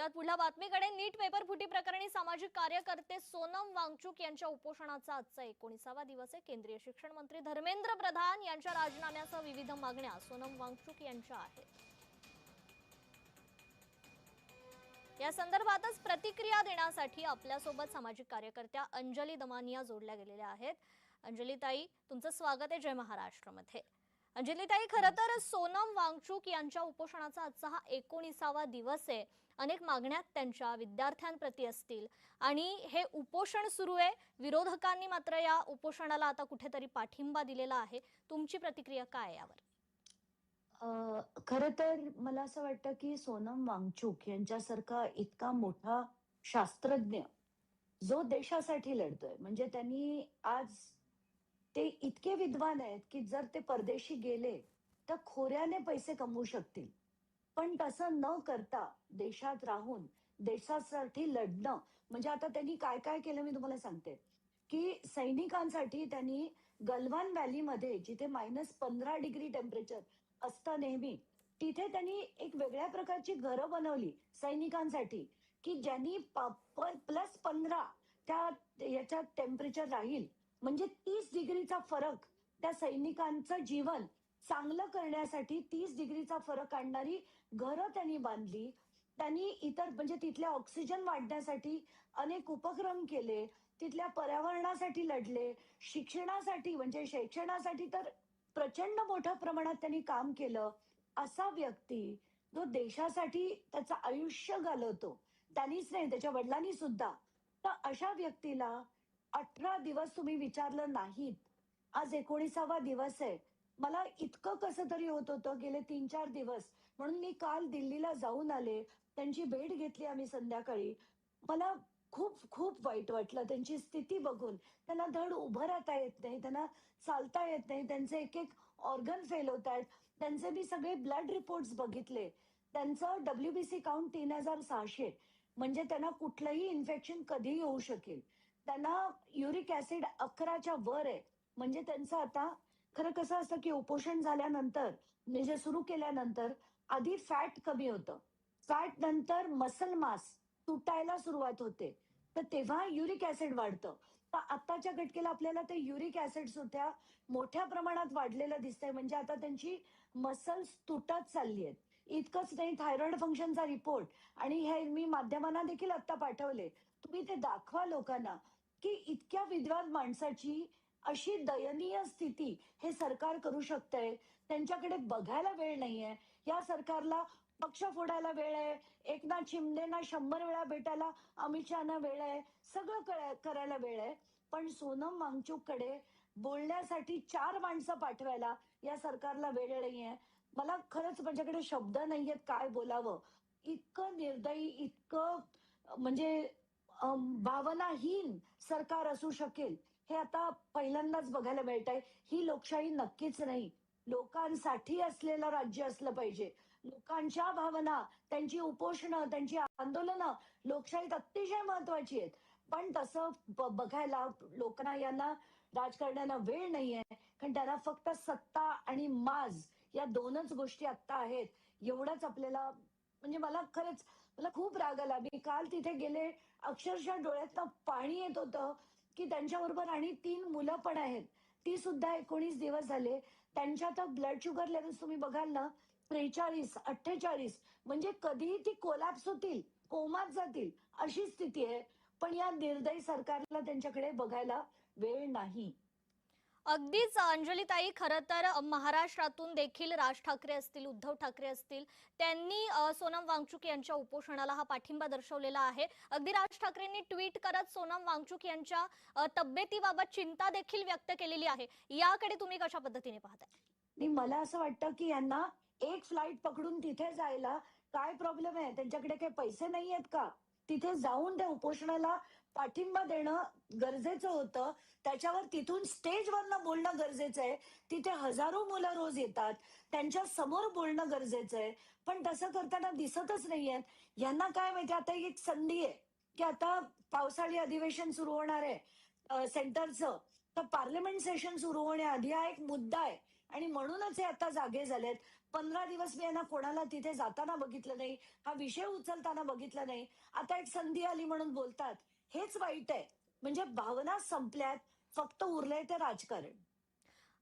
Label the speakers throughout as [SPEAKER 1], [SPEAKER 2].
[SPEAKER 1] वळूयात पुढल्या बातमीकडे. नीट पेपर फुटी प्रकरणी सामाजिक कार्यकर्ते सोनम वांगचुक यांच्या उपोषणाचा आजचा 19वा दिवस आहे. केंद्रीय शिक्षण मंत्री धर्मेंद्र प्रधान यांच्या राजीनाम्यासह विविध मागण्या सोनम वांगचुक यांच्या आहेत. या संदर्भातच प्रतिक्रिया देण्यासाठी आपल्यासोबत सामाजिक कार्यकर्त्या अंजली दमानिया जोडल्या गेलेल्या आहेत. अंजलीताई, तुमचं स्वागत आहे जय महाराष्ट्रमध्ये. अंजलीताई, खरं तर सोनम वांगचुक यांच्या उपोषणाचा आजचा हा 19वा दिवस आहे. अनेक मागण्या त्यांच्या विद्यार्थ्यांप्रती असतील आणि हे उपोषण सुरू आहे. विरोधकांनी मात्र या उपोषणाला आता कुठेतरी पाठिंबा दिलेला आहे. तुमची प्रतिक्रिया काय आहे यावर?
[SPEAKER 2] खरं तर मला असं वाटतं की सोनम वांगचुक यांच्यासारखा इतका मोठा शास्त्रज्ञ जो देशासाठी लढतोय, म्हणजे त्यांनी आज ते इतके विद्वान आहेत की जर ते परदेशी गेले तर खोऱ्याने पैसे कमवू शकतील, पण तसं न करता देशात राहून देशासाठी लढणं, म्हणजे आता त्यांनी काय काय केलं मी तुम्हाला सांगते की सैनिकांसाठी त्यांनी गलवान व्हॅलीमध्ये जिथे -15 डिग्री टेम्परेचर असतं नेहमी, तिथे त्यांनी एक वेगळ्या प्रकारची घरं बनवली सैनिकांसाठी की ज्यांनी +15 त्या याच्यात टेम्परेचर राहील, म्हणजे 30 डिग्रीचा फरक त्या सैनिकांचं जीवन चांगलं करण्यासाठी 30 डिग्रीचा फरक आणणारी घरं त्यांनी बांधली. त्यांनी इतर म्हणजे तिथल्या ऑक्सिजन वाढण्यासाठी अनेक उपक्रम केले, तिथल्या पर्यावरणासाठी लढले, शिक्षणासाठी म्हणजे शैक्षणासाठी तर प्रचंड मोठ्या प्रमाणात त्यांनी काम केलं. असा व्यक्ती जो देशासाठी त्याचं आयुष्य घालवतो, त्यांनीच नाही त्याच्या वडिलांनी सुद्धा, तर अशा व्यक्तीला 18 दिवस तुम्ही विचारलं नाहीत. आज 19वा दिवस आहे. मला इतकं कसं तरी होत होतं गेले 3-4 दिवस, म्हणून मी काल दिल्लीला जाऊन आले. त्यांची भेट घेतली आम्ही संध्याकाळी. मला खूप खूप वाईट वाटलं त्यांची स्थिती बघून. त्यांना धड उभं राहता येत नाही, त्यांना चालता येत नाही, त्यांचे एक एक ऑर्गन फेल होत आहेत. त्यांचे मी सगळे ब्लड रिपोर्ट्स बघितले. त्यांचं WBC काउंट 3600, म्हणजे त्यांना कुठलंही इन्फेक्शन कधीही होऊ शकेल. त्यांना युरिक ऍसिड 11च्या वर आहे. म्हणजे त्यांचं आता खरं कसं असतं की उपोषण झाल्यानंतर म्हणजे सुरू केल्यानंतर आधी फॅट कमी होतं, फॅट नंतर मसल मास तुटायला सुरुवात होते, तर तेव्हा युरिक ऍसिड वाढतं. तर आत्ताच्या घटकेला आपल्याला ते युरिक ऍसिड सुद्धा मोठ्या प्रमाणात वाढलेलं दिसतंय, म्हणजे आता त्यांची मसल्स तुटत चालली आहेत. इतकंच नाही, थायरॉइड फंक्शनचा रिपोर्ट आणि हे मी माध्यमांना देखील आता पाठवले. तुम्ही ते दाखवा लोकांना की इतक्या विद्वान माणसाची अशी दयनीय स्थिती हे सरकार करू शकतंय. त्यांच्याकडे बघायला वेळ नाहीये. या सरकारला पक्ष फोडायला वेळ आहे. एकनाथ शिंदेना 100 वेळा भेटायला अमित शहाना वेळ आहे. सगळं करायला वेळ आहे. पण सोनम वांगचुककडे बोलण्यासाठी 4 माणसं पाठवायला या सरकारला वेळ नाहीये. मला खरंच माझ्याकडे शब्द नाहीयेत काय बोलावं. इतकं निर्दयी, इतकं म्हणजे भावनाहीन सरकार असू शकेल, हे आता पहिल्यांदाच बघायला मिळतंय. ही लोकशाही नक्कीच नाही. लोकांसाठी असलेलं राज्य असलं पाहिजे. लोकांच्या भावना, त्यांची उपोषणं, त्यांची आंदोलनं लोकशाहीत अतिशय महत्वाची आहेत. पण तसं बघायला लोकांना, यांना राजकारण्यांना वेळ नाहीये. कारण त्यांना फक्त सत्ता आणि माज या 2च गोष्टी आत्ता आहेत. एवढंच आपल्याला म्हणजे मला खूप राग आला. मी काल तिथे गेले, अक्षरशः डोळ्यातनं पाणी येत होतं की त्यांच्याबरोबर आणि 3 मुलं पण आहेत. ती सुद्धा 19 दिवस झाले. त्यांच्या तर ब्लड शुगर लेव्हल्स तुम्ही बघाल ना 43, 48, म्हणजे कधीही ती कोलॅप्स होतील, कोमात जातील अशी स्थिती आहे. पण या निर्दयी सरकारला त्यांच्याकडे बघायला वेळ नाही.
[SPEAKER 1] अगदीच अंजलीताई, खरं तर महाराष्ट्रातून देखील राज ठाकरे असतील, उद्धव ठाकरे असतील, त्यांनी सोनम वांगचुक यांच्या उपोषणाला हा पाठिंबा दर्शवलेला आहे. अगदी राज ठाकरेंनी ट्विट करत सोनम वांगचुक यांच्या तब्येतीबाबत चिंता देखील व्यक्त केलेली आहे. याकडे तुम्ही कशा पद्धतीने पाहताय?
[SPEAKER 2] आणि मला असं वाटतं की यांना एक फ्लाइट पकडून तिथे जायला काय प्रॉब्लेम आहे? त्यांच्याकडे काही पैसे नाहीयेत का? तिथे जाऊन त्या उपोषणाला पाठिंबा देणं गरजेचं होतं. त्याच्यावर तिथून स्टेजवरनं बोलणं गरजेचं आहे. तिथे हजारो मुलं रोज येतात. त्यांच्या समोर बोलणं गरजेचं आहे. पण तसं करताना दिसतच नाहीयेत. यांना काय माहिती, आता एक संधी आहे की आता पावसाळी अधिवेशन सुरू होणार आहे सेंटरचं. तर पार्लमेंट सेशन सुरू होण्याआधी हा एक मुद्दा आहे आणि म्हणूनच हे आता जागे झालेत. 15 दिवस मी यांना कोणाला तिथे जाताना बघितलं नाही, हा विषय उचलताना बघितलं नाही. आता एक संधी आली म्हणून बोलतात. हेच वाईट आहे. म्हणजे भावना संपल्यात, फक्त उरलंय ते राजकारण.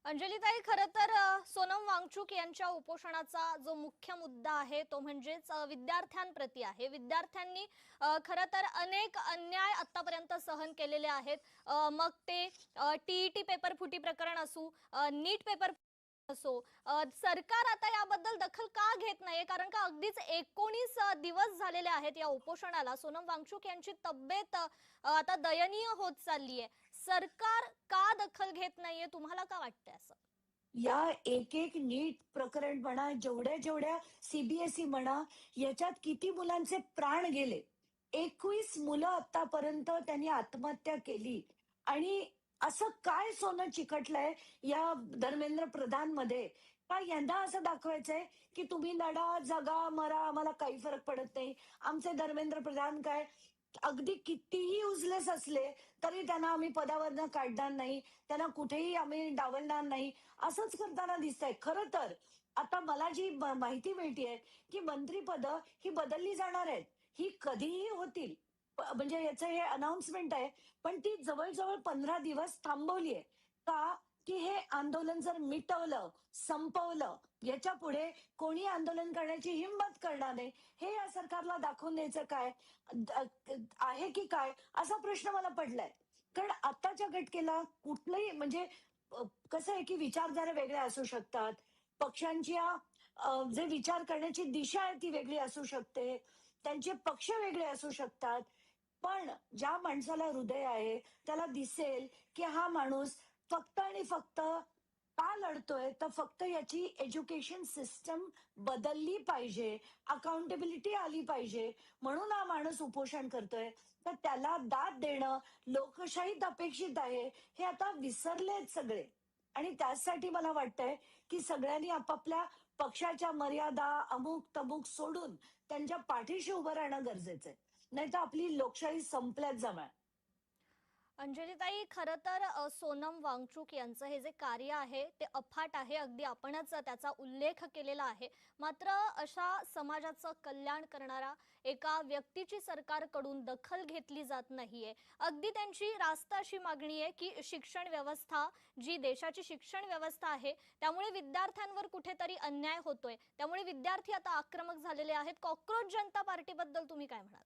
[SPEAKER 1] अंजलीताई, खरं तर सोनम वांगचुक यांच्या उपोषणाचा जो मुख्य मुद्दा आहे तो म्हणजेच विद्यार्थ्यांप्रती आहे. विद्यार्थ्यांनी खरं तर अनेक अन्याय आतापर्यंत सहन केलेले आहेत. मग ते टीईटी पेपर फुटी प्रकरण असू, नीट पेपर असो, सरकार आता याबद्दल दखल का घेत नाहीये? कारण का अगदीच 19 दिवस झालेले आहेत या उपोषणाला. सोनम वांगचुक यांची तब्येत आता दयनीय होत चालली आहे. सरकार का दखल घेत नाहीये, तुम्हाला का वाटतंय असं?
[SPEAKER 2] या एक नीट प्रकरण म्हणा, जेवढ्या सीबीएसई म्हणा, याच्यात किती मुलांचे प्राण गेले. 21 मुलं आतापर्यंत त्यांनी आत्महत्या केली. आणि असं काय सोनं चिकटलंय या धर्मेंद्र प्रधानमध्ये? का यांना असं दाखवायचंय, की तुम्ही लढा, जगा, मरा, आम्हाला काही फरक पडत नाही. आमचे धर्मेंद्र प्रधान काय अगदी कितीही युजलेस असले, तरी त्यांना आम्ही पदावरनं काढणार नाही. त्यांना कुठेही आम्ही डावलणार नाही. असंच करताना दिसतंय. खरं तर आता मला जी माहिती मिळतेय, की मंत्रिपदं ही बदलली जाणार आहेत. ही कधीही होतील. म्हणजे याचं हे अनाउन्समेंट आहे. पण ती जवळ-जवळ 15 दिवस थांबवली आहे. का? की हे आंदोलन जर मिटवलं, संपवलं, याच्यापुढे कोणी आंदोलन करण्याची हिंमत करणार नाही. हे या सरकारला दाखवून द्यायचं काय आहे की काय? असा प्रश्न मला पडलाय. कारण आत्ताच्या घटकेला कुठलंही म्हणजे कसं आहे की विचारधारा वेगळ्या असू शकतात. पक्षांच्या जे विचार करण्याची दिशा आहे ती वेगळी असू शकते. त्यांचे पक्ष वेगळे असू शकतात. पण ज्या माणसाला हृदय आहे, त्याला दिसेल की हा माणूस फक्त आणि फक्त का लढतोय? तर फक्त याची एज्युकेशन सिस्टम बदलली पाहिजे, अकाउंटेबिलिटी आली पाहिजे, म्हणून हा माणूस उपोषण करतोय. तर त्याला दाद देणं लोकशाहीत अपेक्षित आहे, हे आता विसरलेत सगळे. आणि त्याचसाठी मला वाटतंय, की सगळ्यांनी आपापल्या पक्षाच्या मर्यादा, अमुक-तमुक सोडून त्यांच्या पाठीशी उभं राहणं गरजेचं आहे. नाहीतर आपली लोकशाही संपल्याच जवळ.
[SPEAKER 1] अंजलीताई, खरं तर सोनम वांगचुक यांचं हे जे कार्य आहे ते अफाट आहे. अगदी आपणच त्याचा उल्लेख केलेला आहे. मात्र अशा समाजाचं कल्याण करणारा एका व्यक्तीची सरकारकडून दखल घेतली जात नाहीये. अगदी त्यांची रास्त अशी मागणी आहे की शिक्षण व्यवस्था, जी देशाची शिक्षण व्यवस्था आहे, त्यामुळे विद्यार्थ्यांवर कुठेतरी अन्याय होतोय. त्यामुळे विद्यार्थी आता आक्रमक झालेले आहेत. कॉकरोच जनता पार्टीबद्दल तुम्ही काय म्हणाल?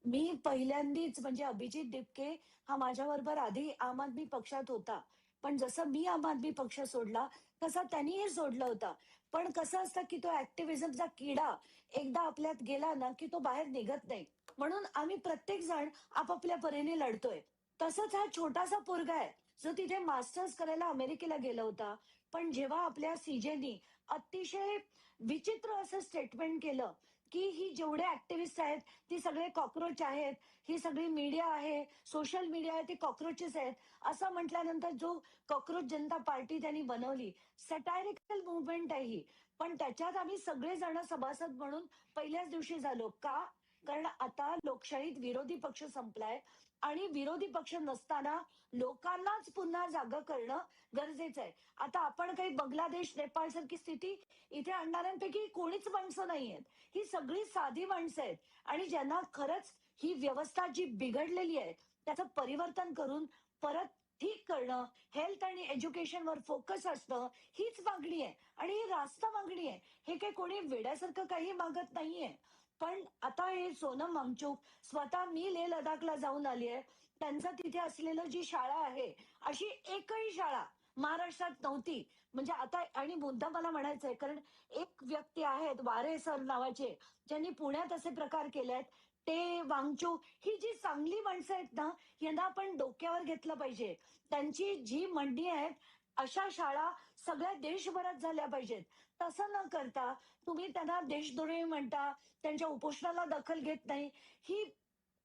[SPEAKER 2] मी पहिल्यांदीच म्हणजे अभिजित दिपके हा माझ्याबरोबर आधी आम आदमी पक्षात होता. पण जसं मी आम आदमी पक्ष सोडला, तसा त्यांनीही सोडला होता. पण कसं असतं, की तो ॲक्टिव्हिझमचा किडा एकदा आपल्यात गेला ना, की तो बाहेर निघत नाही. म्हणून आम्ही प्रत्येक जण आपापल्या परीने लढतोय. तसंच हा छोटासा पोरगा आहे, जो तिथे मास्टर्स करायला अमेरिकेला गेला होता. पण जेव्हा आपल्या सीजेनी अतिशय विचित्र असं स्टेटमेंट केलं, की ही जेवढे ॲक्टिव्हिस्ट आहेत, ती सगळे कॉकरोच आहेत. ही सगळी मीडिया आहे, सोशल मीडिया आहे, ती कॉकरोचेस आहेत. असं म्हटल्यानंतर जो कॉकरोच जनता पार्टी त्यांनी बनवली, सॅटायरिकल मूव्हमेंट आहे ही. पण त्याच्यात आम्ही सगळेजण सभासद म्हणून पहिल्याच दिवशी झालो. का? कारण आता लोकशाहीत विरोधी पक्ष संपलाय आणि विरोधी पक्ष नसताना लोकांनाच पुन्हा जागं करणं गरजेचं आहे. आता आपण काही बांगलादेश, नेपाळसारखी स्थिती इथे आणणाऱ्यांपैकी कोणीच माणसं नाहीयेत. ही सगळी साधी माणसं आहेत आणि ज्यांना खरंच ही व्यवस्था जी बिघडलेली आहे, त्याचं परिवर्तन करून परत ठीक करणं, हेल्थ आणि एज्युकेशनवर फोकस असणं, हीच मागणी आहे आणि ही रास्त मागणी आहे. हे काही कोणी वेड्यासारखं काही मागत नाहीये. पण आता हे सोनम वांगचुक स्वतः मी लेह लडाखला जाऊन आली आहे. त्यांचं तिथे असलेलं जी शाळा आहे, अशी एकही शाळा महाराष्ट्रात नव्हती. म्हणजे आता आणि मुद्दा मला म्हणायचा आहे, कारण एक व्यक्ती आहेत वारे सर नावाचे, ज्यांनी पुण्यात असे प्रकार केलेत. ते वांगचुक ही जी चांगली माणसं आहेत ना, यांना आपण डोक्यावर घेतलं पाहिजे. त्यांची जी मंडळी आहेत, अशा शाळा सगळ्या देशभरात झाल्या पाहिजेत. तसं न करता तुम्ही त्यांना देशद्रोही म्हणता, त्यांच्या उपोषणाला दखल घेत नाही. ही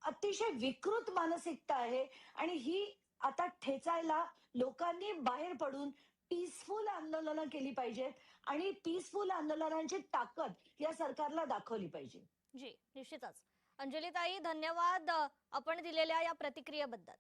[SPEAKER 2] अतिशय विकृत मानसिकता आहे आणि ही आता ठेचायला लोकांनी बाहेर पडून पीसफुल आंदोलनं केली पाहिजेत आणि पीसफुल आंदोलनांची ताकद या सरकारला दाखवली पाहिजे.
[SPEAKER 1] जी, निश्चितच. अंजलीताई, धन्यवाद आपण दिलेल्या या प्रतिक्रियेबद्दल.